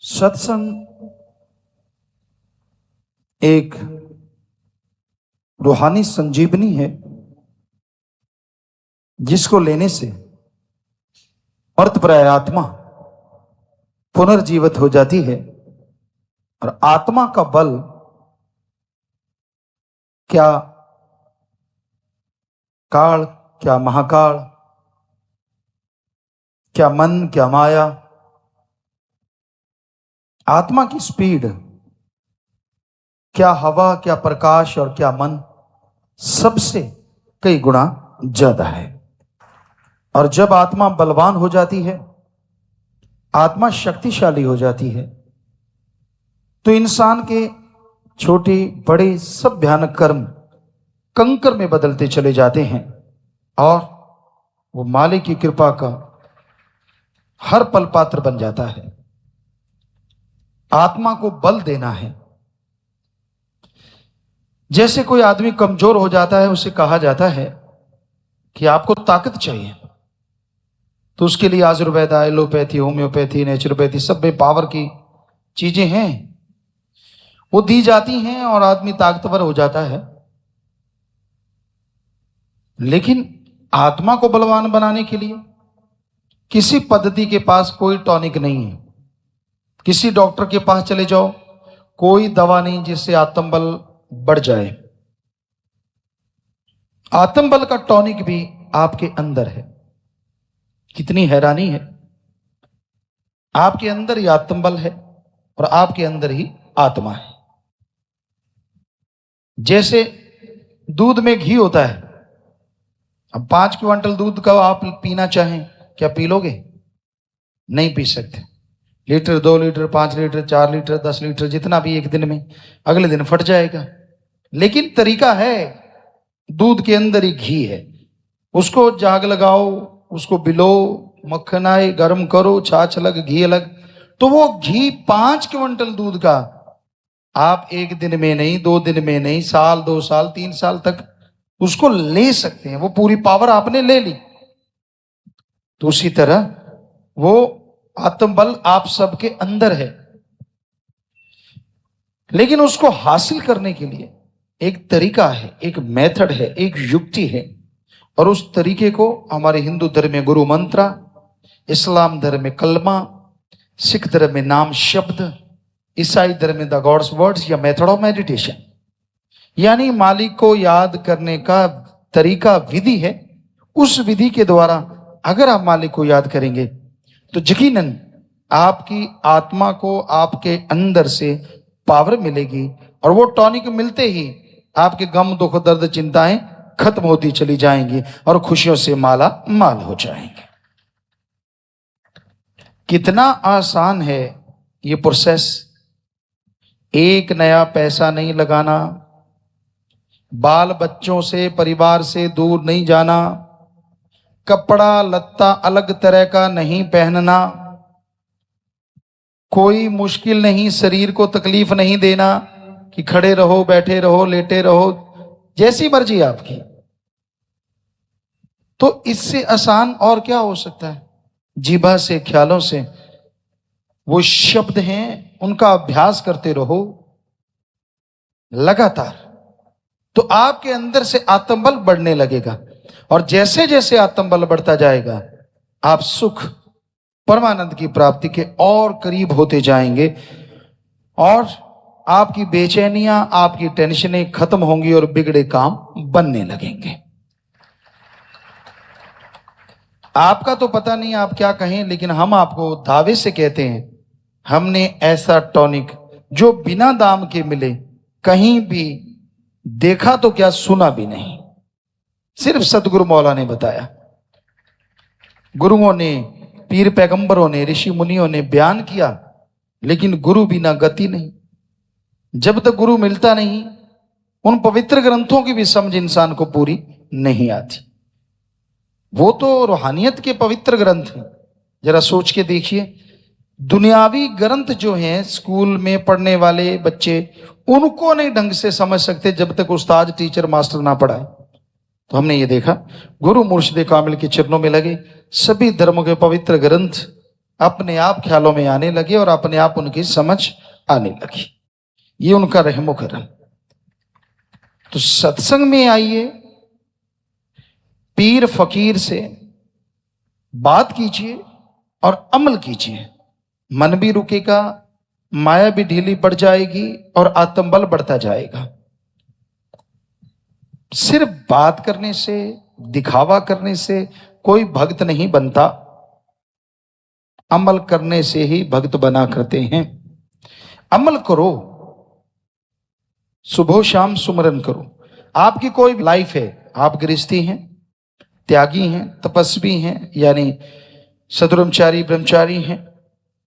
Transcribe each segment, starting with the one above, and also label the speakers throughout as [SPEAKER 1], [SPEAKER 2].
[SPEAKER 1] सत्संग एक रूहानी संजीवनी है जिसको लेने से मर्तप्राय आत्मा पुनर्जीवित हो जाती है। और आत्मा का बल क्या काल, क्या महाकाल, क्या मन, क्या माया, आत्मा की स्पीड, क्या हवा, क्या प्रकाश और क्या मन, सबसे कई गुना ज्यादा है। और जब आत्मा बलवान हो जाती है, आत्मा शक्तिशाली हो जाती है, तो इंसान के छोटे बड़े सब भयानक कर्म कंकर में बदलते चले जाते हैं और वो मालिक की कृपा का हर पल पात्र बन जाता है। आत्मा को बल देना है। जैसे कोई आदमी कमजोर हो जाता है, उसे कहा जाता है कि आपको ताकत चाहिए, तो उसके लिए आयुर्वेदा, एलोपैथी, होम्योपैथी, नेचुरोपैथी, सब में पावर की चीजें हैं, वो दी जाती हैं और आदमी ताकतवर हो जाता है। लेकिन आत्मा को बलवान बनाने के लिए किसी पद्धति के पास कोई टॉनिक नहीं है। किसी डॉक्टर के पास चले जाओ, कोई दवा नहीं जिससे आत्मबल बढ़ जाए। आत्मबल का टॉनिक भी आपके अंदर है। कितनी हैरानी है, आपके अंदर ही आत्मबल है और आपके अंदर ही आत्मा है। जैसे दूध में घी होता है, अब 5 क्विंटल दूध का आप पीना चाहें, क्या पी लोगे? नहीं पी सकते। Litre, 2 litre, 5 litre, 4 litre, 10 litre, जितना भी एक दिन में, अगले दिन फट जाएगा। लेकिन तरीका है, दूध के अंदर ही घी है, उसको जाग लगाओ, उसको बिलो, मक्खन आए, गर्म करो, छाछ अलग, घी अलग, तो वो घी 5 क्विंटल दूध का आप एक दिन में नहीं, 2 दिन में नहीं, साल, 2 साल, 3 साल तक उसको ले सकते हैं। वो पूरी पावर आपने ले ली। तो उसी तरह वो आत्मबल आप सबके अंदर है, लेकिन उसको हासिल करने के लिए एक तरीका है, एक मेथड है, एक युक्ति है। और उस तरीके को हमारे हिंदू धर्म में गुरु मंत्र, इस्लाम धर्म में कलमा, सिख धर्म में नाम शब्द, ईसाई धर्म में द गॉड्स वर्ड्स या मेथड ऑफ मेडिटेशन, यानी मालिक को याद करने का तरीका, विधि है। उस विधि के द्वारा अगर आप मालिक को याद करेंगे तो यकीनन आपकी आत्मा को आपके अंदर से पावर मिलेगी और वो टॉनिक मिलते ही आपके गम, दुख, दर्द, चिंताएं खत्म होती चली जाएंगी और खुशियों से माला माल हो जाएंगे। कितना आसान है ये प्रोसेस। एक नया पैसा नहीं लगाना, बाल बच्चों से, परिवार से दूर नहीं जाना, कपड़ा लत्ता अलग तरह का नहीं पहनना, कोई मुश्किल नहीं, शरीर को तकलीफ नहीं देना कि खड़े रहो, बैठे रहो, लेटे रहो, जैसी मर्जी आपकी। तो इससे आसान और क्या हो सकता है? जीभा से, ख्यालों से वो शब्द हैं, उनका अभ्यास करते रहो लगातार, तो आपके अंदर से आत्मबल बढ़ने लगेगा। और जैसे जैसे आत्मबल बढ़ता जाएगा, आप सुख, परमानंद की प्राप्ति के और करीब होते जाएंगे और आपकी बेचैनियां, आपकी टेंशनें खत्म होंगी और बिगड़े काम बनने लगेंगे। आपका तो पता नहीं आप क्या कहें, लेकिन हम आपको दावे से कहते हैं, हमने ऐसा टॉनिक जो बिना दाम के मिले कहीं भी देखा तो क्या, सुना भी नहीं, सिर्फ सतगुरु मौला ने बताया। गुरुओं ने, पीर पैगंबरों ने, ऋषि मुनियों ने बयान किया, लेकिन गुरु बिना गति नहीं। जब तक गुरु मिलता नहीं, उन पवित्र ग्रंथों की भी समझ इंसान को पूरी नहीं आती। वो तो रूहानियत के पवित्र ग्रंथ हैं। जरा सोच के देखिए, दुनियावी ग्रंथ जो हैं, स्कूल में पढ़ने वाले बच्चे उनको नहीं ढंग से समझ सकते जब तक उस्ताद, टीचर, मास्टर ना पढ़ाए। तो हमने ये देखा, गुरु मुर्शिद कामिल के चरणों में लगे सभी धर्मों के पवित्र ग्रंथ अपने आप ख्यालों में आने लगे और अपने आप उनकी समझ आने लगी। ये उनका रहमो करम। तो सत्संग में आइए, पीर फकीर से बात कीजिए और अमल कीजिए। मन भी रुकेगा, माया भी ढीली पड़ जाएगी और आत्मबल बढ़ता जाएगा। सिर्फ बात करने से, दिखावा करने से कोई भक्त नहीं बनता, अमल करने से ही भक्त बना करते हैं। अमल करो, सुबह शाम सुमरन करो। आपकी कोई लाइफ है, आप गृहस्थी हैं, त्यागी हैं, तपस्वी हैं, यानी सदब्रह्मचारी ब्रह्मचारी हैं,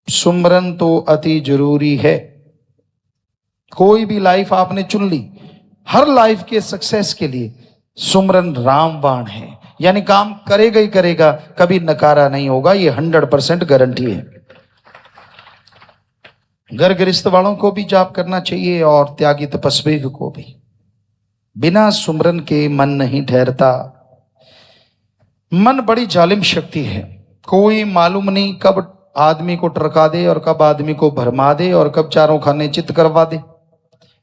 [SPEAKER 1] सुमरन तो अति जरूरी है। कोई भी लाइफ आपने चुन ली, हर लाइफ के सक्सेस के लिए सुमरन रामबाण है, यानी काम करेगा ही करेगा, कभी नकारा नहीं होगा, ये 100% गारंटी है। घर गृहस्थ वालों को भी जाप करना चाहिए और त्यागी तपस्वी को भी। बिना सुमरन के मन नहीं ठहरता। मन बड़ी जालिम शक्ति है, कोई मालूम नहीं कब आदमी को टरका दे और कब आदमी को भरमा दे और कब चारों खाने चित करवा दे।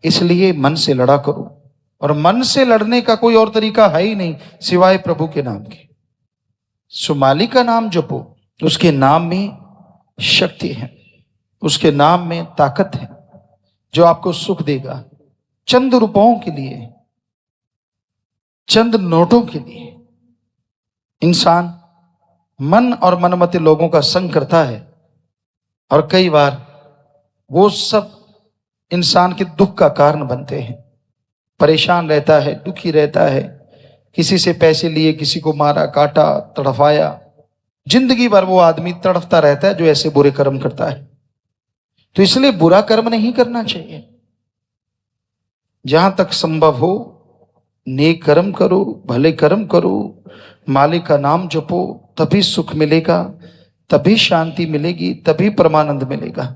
[SPEAKER 1] इसलिए मन से लड़ा करो, और मन से लड़ने का कोई और तरीका है ही नहीं सिवाय प्रभु के नाम के। सुमाली का नाम जपो, उसके नाम में शक्ति है, उसके नाम में ताकत है जो आपको सुख देगा। चंद रुपयों के लिए, चंद नोटों के लिए इंसान मन और मनमते लोगों का संग करता है, और कई बार वो सब इंसान के दुख का कारण बनते हैं। परेशान रहता है, दुखी रहता है, किसी से पैसे लिए, किसी को मारा, काटा, तड़फाया, जिंदगी भर वो आदमी तड़फता रहता है जो ऐसे बुरे कर्म करता है। तो इसलिए बुरा कर्म नहीं करना चाहिए। जहां तक संभव हो नेक कर्म करो, भले कर्म करो, मालिक का नाम जपो, तभी सुख मिलेगा, तभी शांति मिलेगी, तभी परमानंद मिलेगा।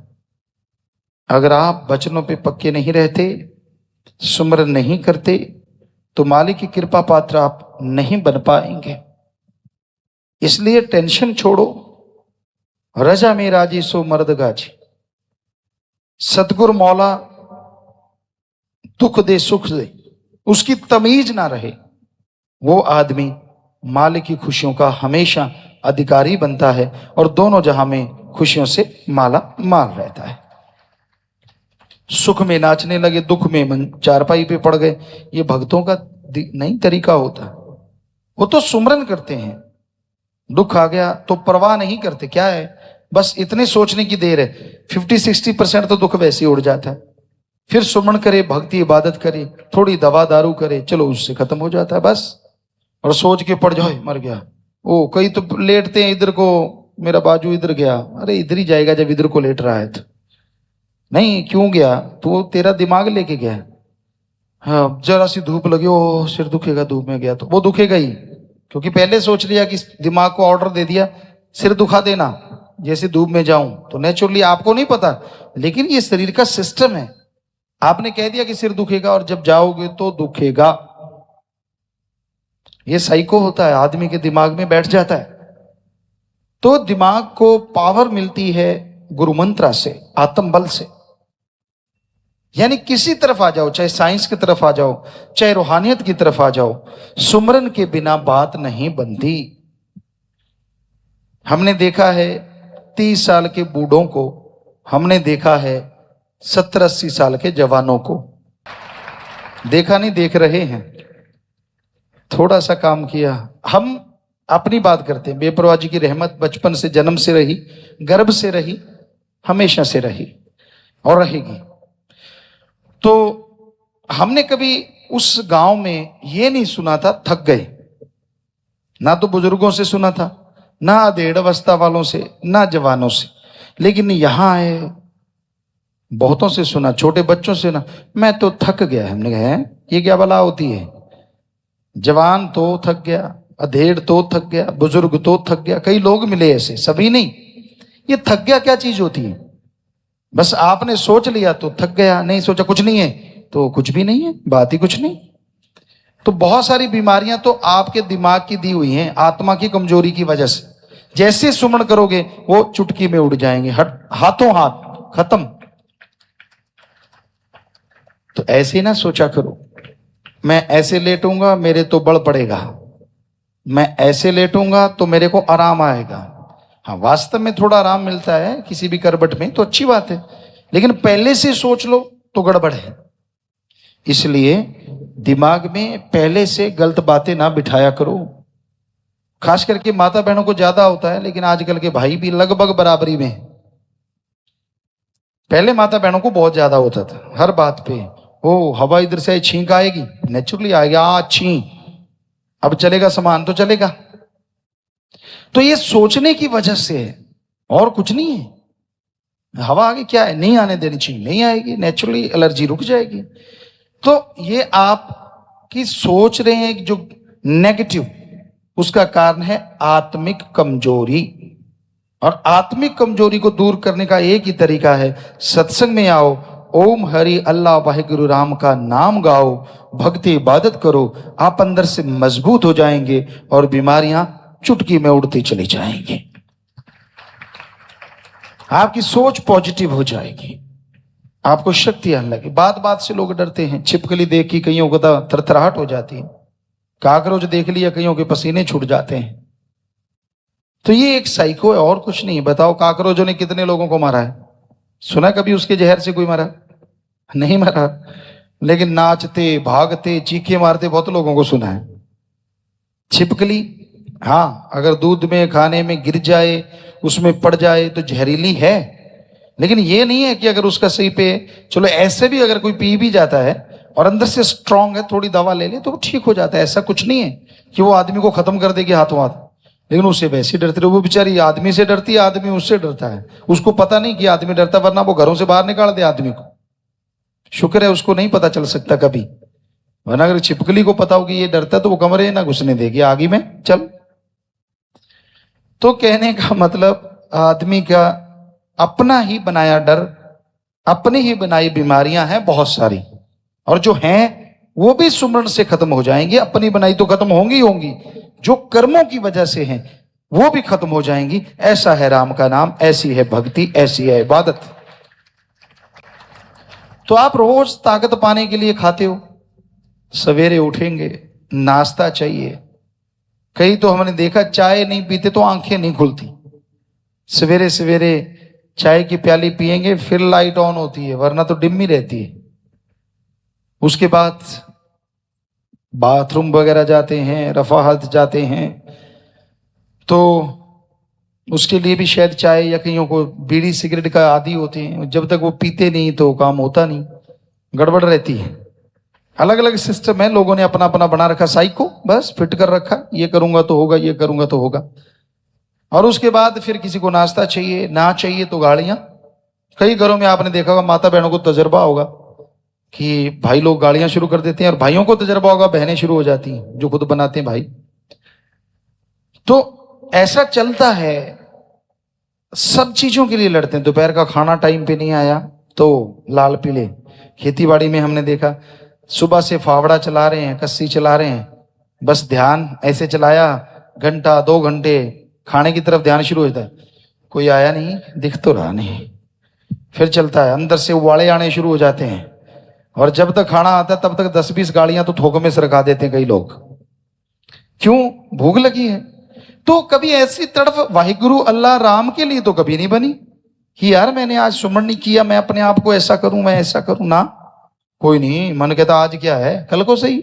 [SPEAKER 1] अगर आप वचनों पे पक्के नहीं रहते, सुमरन नहीं करते, तो मालिक की कृपा पात्र आप नहीं बन पाएंगे। इसलिए टेंशन छोड़ो, रजा में राजी सो मर्द गाजी। सतगुर मौला दुख दे सुख दे, उसकी तमीज ना रहे, वो आदमी मालिक की खुशियों का हमेशा अधिकारी बनता है और दोनों जहां में खुशियों से माला माल रहता है। सुख में नाचने लगे, दुख में मन चारपाई पे पड़ गए, ये भक्तों का नहीं तरीका होता। वो तो सुमरन करते हैं, दुख आ गया तो परवाह नहीं करते, क्या है बस इतने सोचने की देर है, 50-60% तो दुख वैसे ही उड़ जाता है। फिर सुमरन करे, भक्ति इबादत करे, थोड़ी दवा दारू करे, चलो उससे खत्म हो जाता है बस। और सोच के पड़ जाए मर गया। ओ कई तो लेटते हैं, इधर को मेरा बाजू इधर गया, अरे इधर ही जाएगा जब इधर को लेट रहा है तो। नहीं क्यों गया, तो तेरा दिमाग लेके गया। हाँ जरा सी धूप लगी, ओ सिर दुखेगा, धूप में गया तो वो दुखेगा ही, क्योंकि पहले सोच लिया कि दिमाग को ऑर्डर दे दिया सिर दुखा देना, जैसे धूप में जाऊं। तो नेचुरली आपको नहीं पता, लेकिन ये शरीर का सिस्टम है। आपने कह दिया कि सिर दुखेगा और जब जाओगे तो दुखेगा। ये साइको होता है, आदमी के दिमाग में बैठ जाता है। तो दिमाग को पावर मिलती है गुरु मंत्रा से, आत्म बल से। यानी किसी तरफ आ जाओ, चाहे साइंस की तरफ आ जाओ, चाहे रूहानियत की तरफ आ जाओ, सुमरन के बिना बात नहीं बनती। हमने देखा है 30 साल के बूढ़ों को, हमने देखा है 70-80 साल के जवानों को। देखा नहीं, देख रहे हैं। थोड़ा सा काम किया, हम अपनी बात करते हैं। बेपरवाह जी की रहमत बचपन से, जन्म से रही, गर्भ से रही, हमेशा से रही और रहेगी। तो हमने कभी उस गांव में ये नहीं सुना था थक गए, ना तो बुजुर्गों से सुना था, ना अधेड़ अवस्था वालों से, ना जवानों से। लेकिन यहां आए बहुतों से सुना, छोटे बच्चों से ना, मैं तो थक गया। हमने कहा ये क्या बला होती है? जवान तो थक गया, अधेड़ तो थक गया, बुजुर्ग तो थक गया। कई लोग मिले ऐसे, सभी नहीं। ये थक गया क्या चीज होती है? बस आपने सोच लिया तो थक गया, नहीं सोचा कुछ नहीं है तो कुछ भी नहीं है, बात ही कुछ नहीं। तो बहुत सारी बीमारियां तो आपके दिमाग की दी हुई हैं, आत्मा की कमजोरी की वजह से। जैसे सुमन करोगे वो चुटकी में उड़ जाएंगे, हाथों हाथ खत्म। तो ऐसे ना सोचा करो, मैं ऐसे लेटूंगा मेरे तो बल पड़ेगा, मैं ऐसे लेटूंगा तो मेरे को आराम आएगा। हाँ, वास्तव में थोड़ा आराम मिलता है किसी भी करवट में तो अच्छी बात है, लेकिन पहले से सोच लो तो गड़बड़ है। इसलिए दिमाग में पहले से गलत बातें ना बिठाया करो। खास करके माता बहनों को ज्यादा होता है, लेकिन आजकल के भाई भी लगभग बराबरी में। पहले माता बहनों को बहुत ज्यादा होता था हर बात पे, ओ हवा इधर से छींक आएगी, नेचुरली आएगी, छींक, अब चलेगा सामान तो चलेगा। तो ये सोचने की वजह से है और कुछ नहीं है। हवा आगे क्या है, नहीं आने देनी चाहिए, नहीं आएगी, नेचुरली एलर्जी रुक जाएगी। तो ये आप की सोच रहे हैं जो नेगेटिव, उसका कारण है आत्मिक कमजोरी। और आत्मिक कमजोरी को दूर करने का एक ही तरीका है, सत्संग में आओ, ओम हरि अल्लाह वाहिगुरु राम का नाम गाओ, भक्ति इबादत करो, आप अंदर से मजबूत हो जाएंगे और बीमारियां चुटकी में उड़ती चली जाएंगी। आपकी सोच पॉजिटिव हो जाएगी, आपको शक्ति आने लगी। बात बात से लोग डरते हैं, छिपकली देख के कईयों को तो थरथराहट हो जाती है, काकरोच देख लिया कईयों के पसीने छूट जाते हैं। तो ये एक साइको है और कुछ नहीं। बताओ काकरोचों ने कितने लोगों को मारा है? सुना कभी उसके जहर से कोई मारा? नहीं मारा, लेकिन नाचते भागते चीखे मारते बहुत लोगों को सुना है। छिपकली हाँ, अगर दूध में खाने में गिर जाए, उसमें पड़ जाए तो जहरीली है, लेकिन ये नहीं है कि अगर उसका सही पे, चलो ऐसे भी अगर कोई पी भी जाता है और अंदर से स्ट्रांग है, थोड़ी दवा ले ले तो वो ठीक हो जाता है। ऐसा कुछ नहीं है कि वो आदमी को खत्म कर देगी हाथों हाथ, लेकिन उससे वैसे डरते रहो। वो बेचारी आदमी से डरती है, आदमी उससे डरता है, उसको पता नहीं कि आदमी डरता, वरना वो घरों से बाहर निकाल दे आदमी को। शुक्र है उसको नहीं पता चल सकता कभी, वरना अगर छिपकली को पता हो कि ये डरता तो वो कमरे ना घुसने देगी, आगे में चल। तो कहने का मतलब, आदमी का अपना ही बनाया डर, अपनी ही बनाई बीमारियां हैं बहुत सारी, और जो हैं वो भी सुमरण से खत्म हो जाएंगी। अपनी बनाई तो खत्म होंगी होंगी, जो कर्मों की वजह से हैं वो भी खत्म हो जाएंगी। ऐसा है राम का नाम, ऐसी है भक्ति, ऐसी है इबादत। तो आप रोज ताकत पाने के लिए खाते हो, सवेरे उठेंगे नाश्ता चाहिए। कई तो हमने देखा चाय नहीं पीते तो आंखें नहीं खुलती, सवेरे सवेरे चाय की प्याली पिएंगे फिर लाइट ऑन होती है, वरना तो डिम्मी रहती है। उसके बाद बाथरूम वगैरह जाते हैं, रफाहत जाते हैं, तो उसके लिए भी शायद चाय, या कईयों को बीड़ी सिगरेट का आदी होते हैं, जब तक वो पीते नहीं तो काम होता नहीं, गड़बड़ रहती है। अलग अलग सिस्टम है, लोगों ने अपना अपना बना रखा साइको, बस फिट कर रखा, ये करूंगा तो होगा, ये करूंगा तो होगा। और उसके बाद फिर किसी को नाश्ता चाहिए, ना चाहिए तो गाड़ियां। कई घरों में आपने देखा होगा, माता बहनों को तजर्बा होगा कि भाई लोग गाड़ियां शुरू कर देते हैं, और भाइयों को तजर्बा होगा, बहनें शुरू हो जाती हैं जो खुद बनाते हैं भाई। तो ऐसा चलता है, सब चीजों के लिए लड़ते हैं। दोपहर का खाना टाइम पे नहीं आया तो लाल पीले। खेती बाड़ी में हमने देखा, सुबह से फावड़ा चला रहे हैं, कस्सी चला रहे हैं, बस ध्यान ऐसे चलाया, घंटा 2 घंटे खाने की तरफ ध्यान शुरू होता है, कोई आया नहीं, दिख तो रहा नहीं, फिर चलता है, अंदर से उबाले आने शुरू हो जाते हैं, और जब तक खाना आता है तब तक 10-20 गाड़ियां तो थोक में से रखा देते हैं कई लोग। क्यों? भूख लगी है। तो कभी ऐसी तड़फ वाहिगुरु अल्लाह राम के लिए तो कभी नहीं बनी कि यार मैंने आज सुमरण नहीं किया, मैं अपने आप को ऐसा करूं, मैं ऐसा करूं ना। कोई नहीं, मन कहता आज क्या है, कल को सही,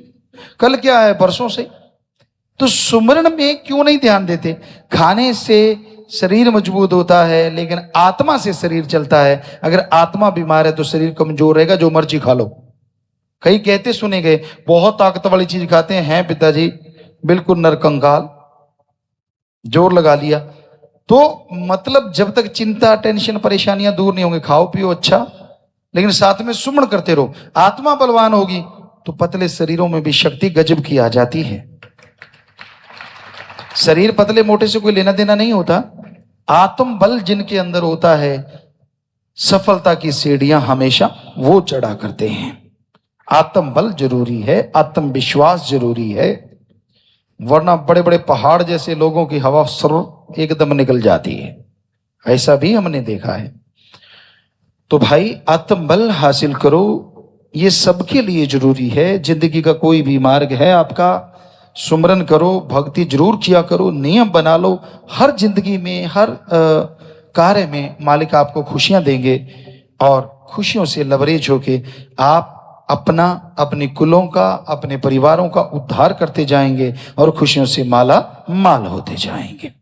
[SPEAKER 1] कल क्या है, परसों सही। तो सुमरण में क्यों नहीं ध्यान देते? खाने से शरीर मजबूत होता है, लेकिन आत्मा से शरीर चलता है। अगर आत्मा बीमार है तो शरीर कमजोर रहेगा, जो मर्जी खा लो। कई कहते सुने गए, बहुत ताकत वाली चीज खाते हैं पिताजी, बिल्कुल नरकंकाल, जोर लगा लिया। तो मतलब जब तक चिंता टेंशन परेशानियां दूर नहीं होंगी, खाओ पियो अच्छा, लेकिन साथ में सुमरण करते रहो। आत्मा बलवान होगी तो पतले शरीरों में भी शक्ति गजब की आ जाती है। शरीर पतले मोटे से कोई लेना देना नहीं होता, आत्म बल जिनके अंदर होता है, सफलता की सीढ़ियां हमेशा वो चढ़ा करते हैं। आत्म बल जरूरी है, आत्मविश्वास जरूरी है, वरना बड़े बड़े पहाड़ जैसे लोगों की हवा सर एकदम निकल जाती है, ऐसा भी हमने देखा है। तो भाई आत्मबल हासिल करो, ये सबके लिए जरूरी है। जिंदगी का कोई भी मार्ग है आपका, सुमरन करो, भक्ति जरूर किया करो, नियम बना लो। हर जिंदगी में, हर कार्य में मालिक आपको खुशियां देंगे और खुशियों से लबरेज होके आप अपना, अपने कुलों का, अपने परिवारों का उद्धार करते जाएंगे और खुशियों से माला माल होते जाएंगे।